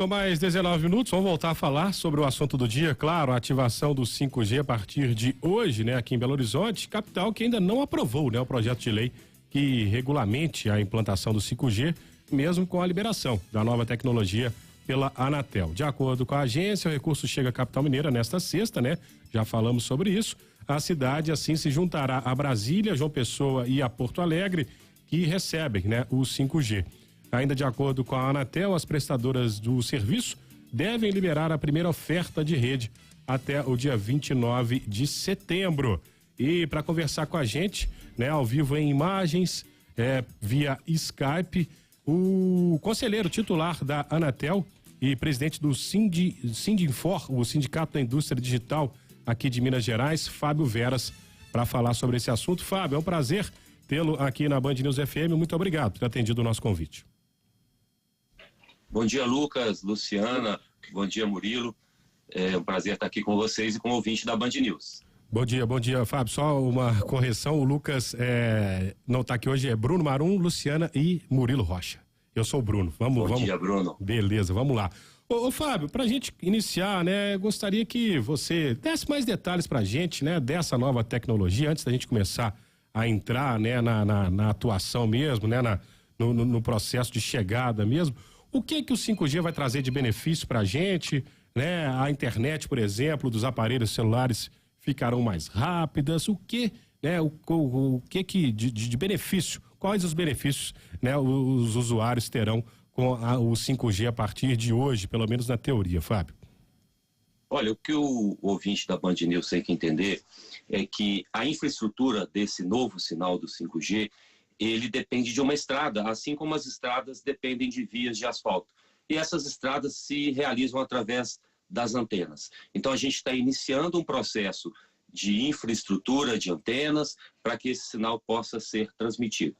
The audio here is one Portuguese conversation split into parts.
São mais 19 minutos, vamos voltar a falar sobre o assunto do dia, claro, a ativação do 5G a partir de hoje, né, aqui em Belo Horizonte, capital que ainda não aprovou, né, o projeto de lei que regulamente a implantação do 5G, mesmo com a liberação da nova tecnologia pela Anatel. De acordo com a agência, o recurso chega à capital mineira nesta sexta, né, já falamos sobre isso. A cidade assim se juntará a Brasília, João Pessoa e a Porto Alegre, que recebem, né, o 5G. Ainda de acordo com a Anatel, as prestadoras do serviço devem liberar a primeira oferta de rede até o dia 29 de setembro. E para conversar com a gente, né, ao vivo em imagens, via Skype, o conselheiro titular da Anatel e presidente do Sindinfor, o Sindicato da Indústria Digital aqui de Minas Gerais, Fábio Veras, para falar sobre esse assunto. Fábio, é um prazer tê-lo aqui na Band News FM. Muito obrigado por ter atendido o nosso convite. Bom dia, Lucas, Luciana, bom dia, Murilo. É um prazer estar aqui com vocês e com o ouvinte da Band News. Bom dia, Fábio. Só uma correção, o Lucas não está aqui hoje, é Bruno Marum, Luciana e Murilo Rocha. Eu sou o Bruno. Bom dia, Bruno. Beleza, vamos lá. Ô Fábio, pra gente iniciar, né, gostaria que você desse mais detalhes pra gente, né, dessa nova tecnologia, antes da gente começar a entrar, né, na atuação mesmo, né, no processo de chegada mesmo. O que o 5G vai trazer de benefício pra gente, né? A internet, por exemplo, dos aparelhos celulares ficarão mais rápidas, o que, né? O que de benefício, quais os benefícios, né? Os usuários terão com o 5G a partir de hoje, pelo menos na teoria, Fábio? Olha, o que o ouvinte da Band News tem que entender é que a infraestrutura desse novo sinal do 5G, ele depende de uma estrada, assim como as estradas dependem de vias de asfalto. E essas estradas se realizam através das antenas. Então a gente está iniciando um processo de infraestrutura de antenas para que esse sinal possa ser transmitido.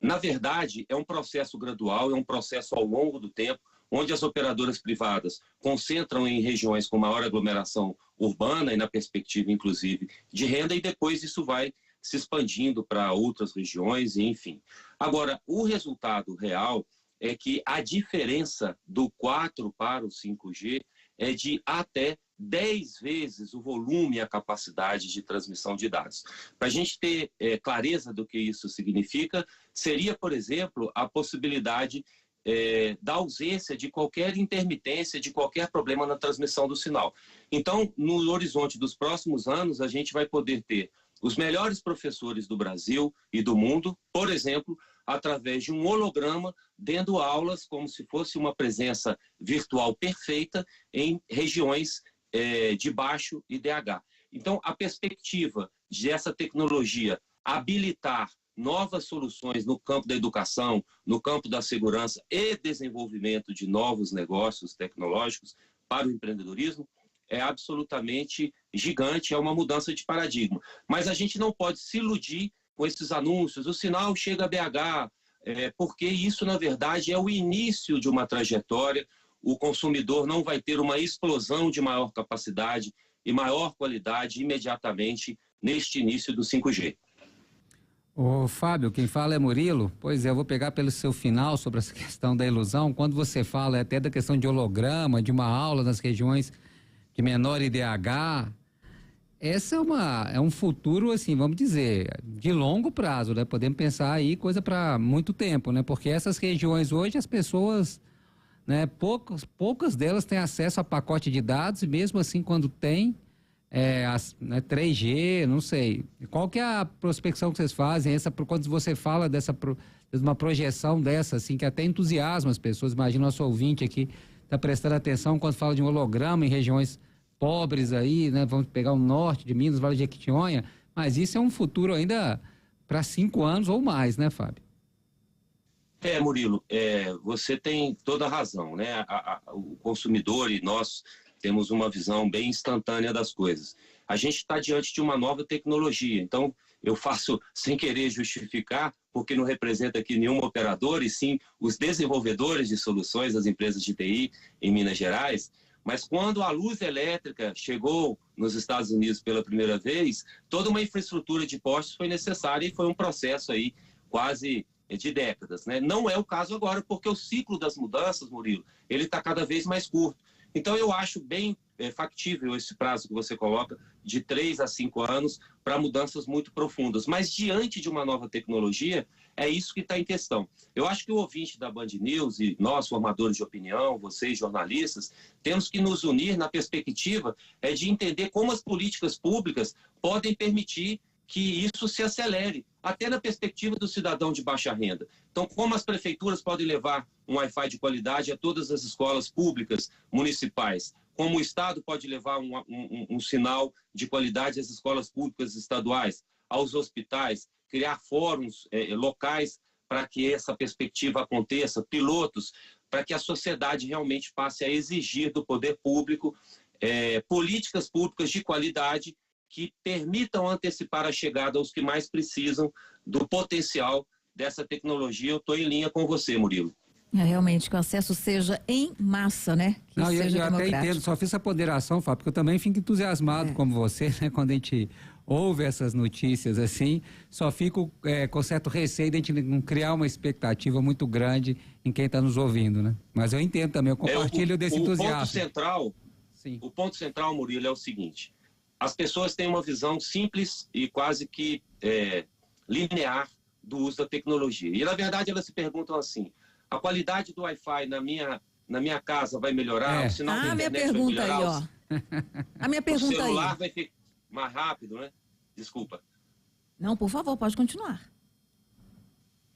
Na verdade, é um processo gradual, é um processo ao longo do tempo, onde as operadoras privadas concentram em regiões com maior aglomeração urbana e na perspectiva, inclusive, de renda, e depois isso vai se expandindo para outras regiões, enfim. Agora, o resultado real é que a diferença do 4 para o 5G é de até 10 vezes o volume e a capacidade de transmissão de dados. Para a gente ter clareza do que isso significa, seria, por exemplo, a possibilidade da ausência de qualquer intermitência, de qualquer problema na transmissão do sinal. Então, no horizonte dos próximos anos, a gente vai poder ter os melhores professores do Brasil e do mundo, por exemplo, através de um holograma, dando aulas como se fosse uma presença virtual perfeita em regiões de baixo IDH. Então, a perspectiva de essa tecnologia habilitar novas soluções no campo da educação, no campo da segurança e desenvolvimento de novos negócios tecnológicos para o empreendedorismo é absolutamente gigante, é uma mudança de paradigma. Mas a gente não pode se iludir com esses anúncios, o sinal chega a BH, porque isso, na verdade, é o início de uma trajetória. O consumidor não vai ter uma explosão de maior capacidade e maior qualidade imediatamente neste início do 5G. Ô Fábio, quem fala é Murilo. Pois é, eu vou pegar pelo seu final sobre essa questão da ilusão. Quando você fala até da questão de holograma, de uma aula nas regiões de menor IDH, essa é um futuro, assim, vamos dizer, de longo prazo, né? Podemos pensar aí coisa para muito tempo, né? Porque essas regiões hoje, as pessoas, né? Poucas delas têm acesso a pacote de dados, e mesmo assim, quando tem, 3G, não sei. Qual que é a prospecção que vocês fazem? Quando você fala de uma projeção dessa, assim, que até entusiasma as pessoas. Imagina o nosso ouvinte aqui está prestando atenção quando fala de um holograma em regiões pobres aí, né? Vamos pegar o norte de Minas, Vale de Jequitinhonha, mas isso é um futuro ainda para 5 anos ou mais, né, Fábio? Murilo, você tem toda a razão, né? O consumidor e nós temos uma visão bem instantânea das coisas. A gente está diante de uma nova tecnologia, então eu faço sem querer justificar, porque não representa aqui nenhum operador, e sim os desenvolvedores de soluções, as empresas de TI em Minas Gerais. Mas quando a luz elétrica chegou nos Estados Unidos pela primeira vez, toda uma infraestrutura de postes foi necessária e foi um processo aí quase de décadas, né? Não é o caso agora, porque o ciclo das mudanças, Murilo, ele está cada vez mais curto. Então, eu acho bem factível esse prazo que você coloca, de 3 a 5 anos, para mudanças muito profundas. Mas, diante de uma nova tecnologia, é isso que está em questão. Eu acho que o ouvinte da Band News e nós, formadores de opinião, vocês, jornalistas, temos que nos unir na perspectiva de entender como as políticas públicas podem permitir que isso se acelere, até na perspectiva do cidadão de baixa renda. Então, como as prefeituras podem levar um Wi-Fi de qualidade a todas as escolas públicas municipais, como o Estado pode levar um sinal de qualidade às escolas públicas estaduais, aos hospitais, criar fóruns locais para que essa perspectiva aconteça, pilotos, para que a sociedade realmente passe a exigir do poder público políticas públicas de qualidade que permitam antecipar a chegada aos que mais precisam do potencial dessa tecnologia. Eu estou em linha com você, Murilo. Realmente, que o acesso seja em massa, né? Que não, seja eu até entendo, só fiz essa ponderação, Fábio, porque eu também fico entusiasmado como você, né? Quando a gente ouve essas notícias assim, só fico com certo receio de a gente não criar uma expectativa muito grande em quem está nos ouvindo, né? Mas eu entendo também, eu compartilho desse entusiasmo. O ponto central, Murilo, é o seguinte: as pessoas têm uma visão simples e quase que linear do uso da tecnologia. E, na verdade, elas se perguntam assim: a qualidade do Wi-Fi na minha casa vai melhorar? O sinal da internet vai melhorar? Aí, ó. A minha pergunta aí. O celular vai ficar mais rápido, né? Desculpa. Não, por favor, pode continuar.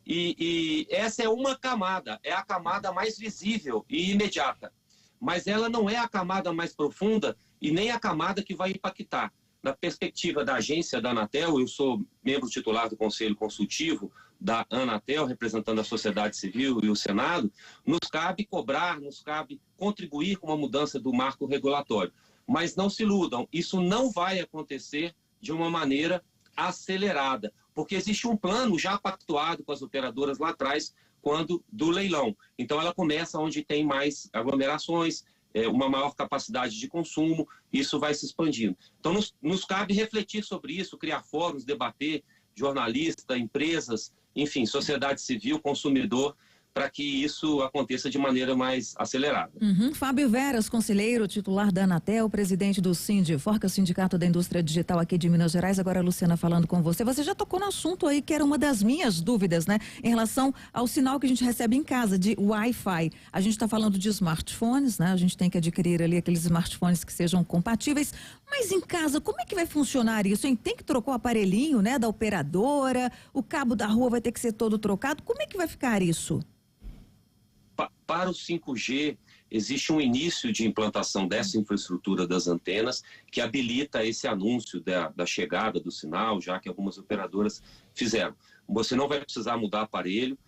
E essa é uma camada, é a camada mais visível e imediata. Mas ela não é a camada mais profunda e nem a camada que vai impactar. Na perspectiva da agência da Anatel, eu sou membro titular do Conselho Consultivo da Anatel, representando a sociedade civil e o Senado, nos cabe cobrar, nos cabe contribuir com uma mudança do marco regulatório. Mas não se iludam, isso não vai acontecer de uma maneira acelerada, porque existe um plano já pactuado com as operadoras lá atrás, quando do leilão. Então ela começa onde tem mais aglomerações, uma maior capacidade de consumo, isso vai se expandindo. Então nos cabe refletir sobre isso, criar fóruns, debater, jornalista, empresas, enfim, sociedade civil, consumidor, para que isso aconteça de maneira mais acelerada. Fábio Veras, conselheiro titular da Anatel, presidente do Sindiforca, Sindicato da Indústria Digital aqui de Minas Gerais. Agora a Luciana falando com você. Você já tocou no assunto aí que era uma das minhas dúvidas, né? Em relação ao sinal que a gente recebe em casa de Wi-Fi. A gente está falando de smartphones, né? A gente tem que adquirir ali aqueles smartphones que sejam compatíveis. Mas em casa, como é que vai funcionar isso, hein? Tem que trocar o aparelhinho, né? Da operadora, o cabo da rua vai ter que ser todo trocado. Como é que vai ficar isso? Para o 5G, existe um início de implantação dessa infraestrutura das antenas que habilita esse anúncio da chegada do sinal, já que algumas operadoras fizeram. Você não vai precisar mudar aparelho,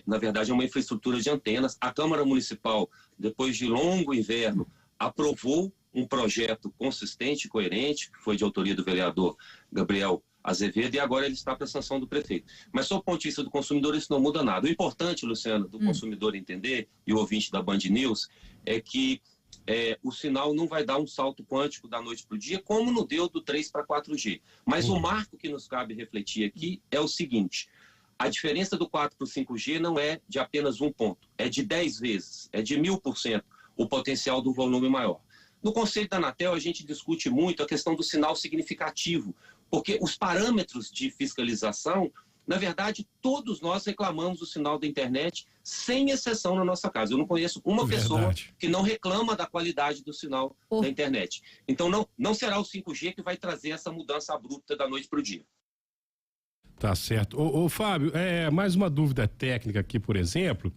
na verdade é uma infraestrutura de antenas. A Câmara Municipal, depois de longo inverno, aprovou um projeto consistente e coerente, que foi de autoria do vereador Gabriel Azevedo, e agora ele está para a sanção do prefeito. Mas, sob o ponto de vista do consumidor, isso não muda nada. O importante, Luciana, do consumidor entender, e o ouvinte da Band News, é que o sinal não vai dar um salto quântico da noite para o dia, como não deu do 3 para 4G. Mas o marco que nos cabe refletir aqui é o seguinte: a diferença do 4 para o 5G não é de apenas um ponto, é de 10 vezes, é de 1000% o potencial do volume maior. No Conselho da Anatel, a gente discute muito a questão do sinal significativo, porque os parâmetros de fiscalização, na verdade, todos nós reclamamos do sinal da internet, sem exceção na nossa casa. Eu não conheço uma pessoa que não reclama da qualidade do sinal da internet. Então, não será o 5G que vai trazer essa mudança abrupta da noite para o dia. Tá certo. Ô Fábio, mais uma dúvida técnica aqui, por exemplo,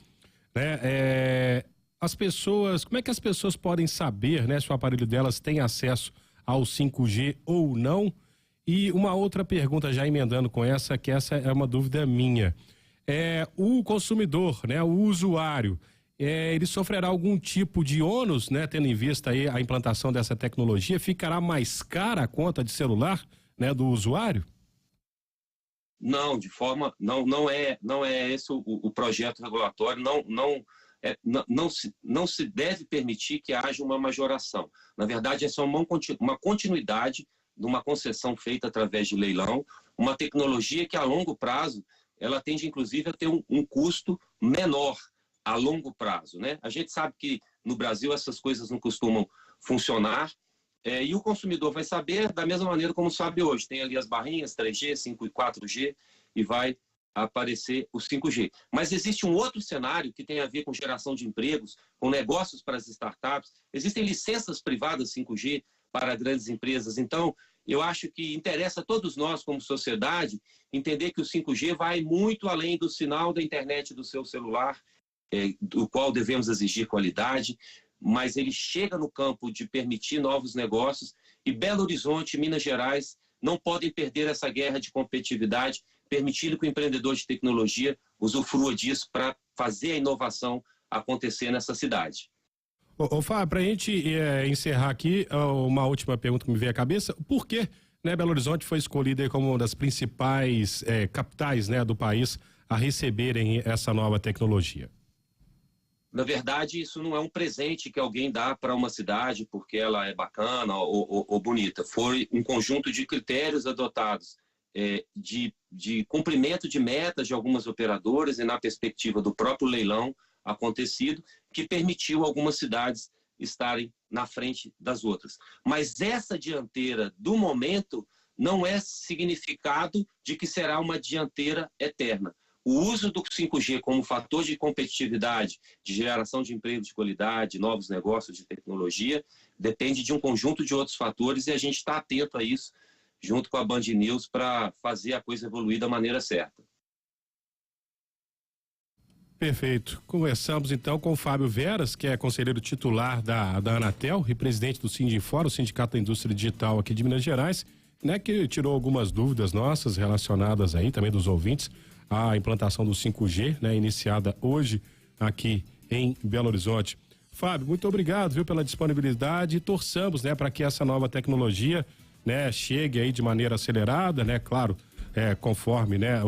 né? As pessoas, como é que as pessoas podem saber, né, se o aparelho delas tem acesso ao 5G ou não? E uma outra pergunta, já emendando com essa, que essa é uma dúvida minha. O consumidor, né, o usuário, ele sofrerá algum tipo de ônus, né, tendo em vista aí a implantação dessa tecnologia? Ficará mais cara a conta de celular, né, do usuário? Não, de forma, não é esse o projeto regulatório, não se deve permitir que haja uma majoração. Na verdade, é só uma continuidade de uma concessão feita através de leilão, uma tecnologia que a longo prazo ela tende inclusive a ter um custo menor a longo prazo, né? A gente sabe que no Brasil essas coisas não costumam funcionar, e o consumidor vai saber da mesma maneira como sabe hoje. Tem ali as barrinhas 3G, 5 e 4G e vai aparecer o 5G. Mas existe um outro cenário que tem a ver com geração de empregos, com negócios para as startups. Existem licenças privadas 5G para grandes empresas. Então, eu acho que interessa a todos nós, como sociedade, entender que o 5G vai muito além do sinal da internet do seu celular, do qual devemos exigir qualidade, mas ele chega no campo de permitir novos negócios, e Belo Horizonte e Minas Gerais não podem perder essa guerra de competitividade, permitindo que o empreendedor de tecnologia usufrua disso para fazer a inovação acontecer nessa cidade. Ô Fábio, para a gente encerrar aqui, uma última pergunta que me veio à cabeça: por que, né, Belo Horizonte foi escolhida como uma das principais capitais, né, do país a receberem essa nova tecnologia? Na verdade, isso não é um presente que alguém dá para uma cidade porque ela é bacana ou bonita. Foi um conjunto de critérios adotados de cumprimento de metas de algumas operadoras e na perspectiva do próprio leilão acontecido, que permitiu algumas cidades estarem na frente das outras. Mas essa dianteira do momento não é significado de que será uma dianteira eterna. O uso do 5G como fator de competitividade, de geração de emprego de qualidade, novos negócios de tecnologia, depende de um conjunto de outros fatores, e a gente está atento a isso, junto com a Band News, para fazer a coisa evoluir da maneira certa. Perfeito. Conversamos então com o Fábio Veras, que é conselheiro titular da Anatel e presidente do Sindinfor, o Sindicato da Indústria Digital aqui de Minas Gerais, né, que tirou algumas dúvidas nossas relacionadas aí, também dos ouvintes, à implantação do 5G, né, iniciada hoje aqui em Belo Horizonte. Fábio, muito obrigado, viu, pela disponibilidade, e torçamos, né, para que essa nova tecnologia, né, chegue aí de maneira acelerada, né, claro, conforme, né,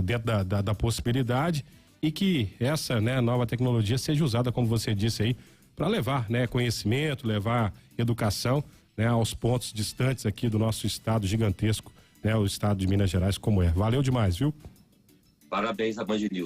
dentro da possibilidade, e que essa, né, nova tecnologia seja usada, como você disse aí, para levar, né, conhecimento, levar educação, né, aos pontos distantes aqui do nosso estado gigantesco, né, o estado de Minas Gerais como é. Valeu demais, viu? Parabéns à Band News.